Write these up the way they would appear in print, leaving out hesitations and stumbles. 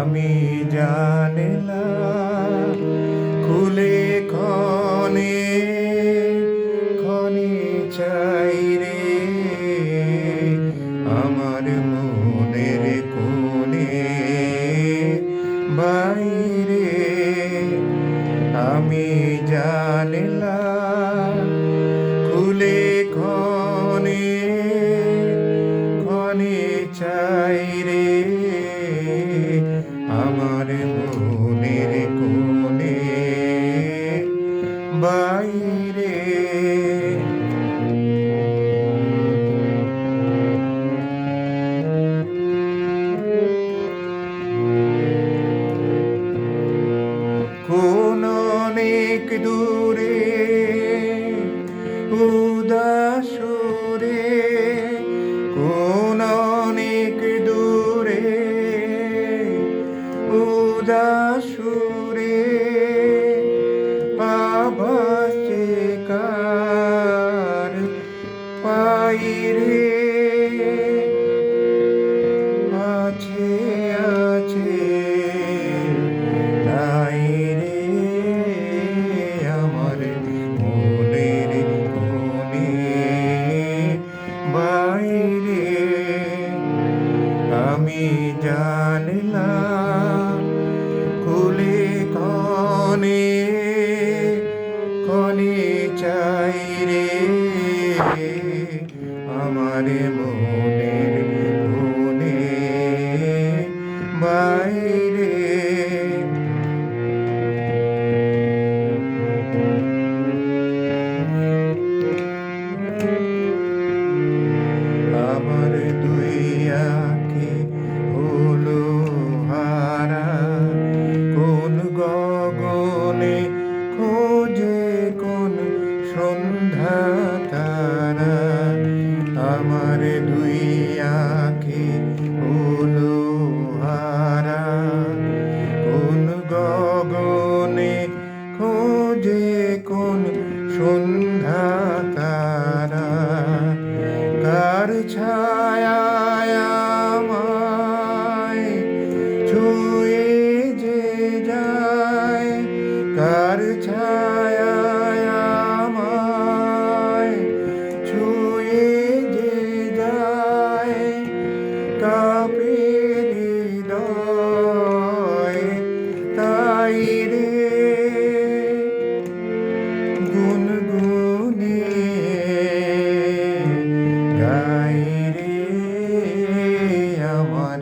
আমি জানলাম খুলে ক্ষণে ক্ষণে চাই রে আমার মনের কোণে বাইরে আমি জানলাম খুলে ক্ষণে ক্ষণে চাই রে আমার মনের কোণে বাইরে কোন অনেক দূরে উদাসুরে কোন অনেক দূরে উদাসুরে আভাসে কার পাইরে আছে আছে নাই রে আমার মনের কোণে বাইরে আমি জানলাম খুলে ক্ষণে ক্ষণে চাই রে আমার মনের কোণে বাইরে আমার দুই আঁখি হলো হারা কোন গগনে খোঁজে কোন সন্ধ্যা তারা আমার দুই আঁখি হলো হারা কোন গগনে খোঁজে কোন সন্ধ্যা তারা কার ছায়ায় আমায় ছুঁয়ে যে যায় কার ছায়ায় আমায় ছুঁয়ে যে যায় কাঁপে হৃদয় তাই রে গুনগুনে গাই রে আমার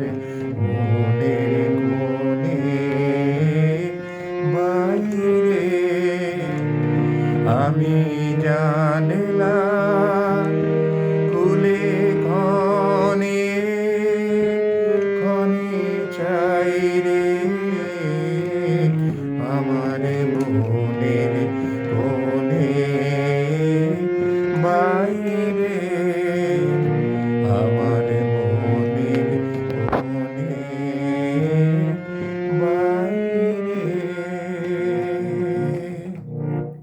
মনের কোণে বাইরে আমি জানলাম খুলে ক্ষণে ক্ষণে চাই রে আমার মনের কোণে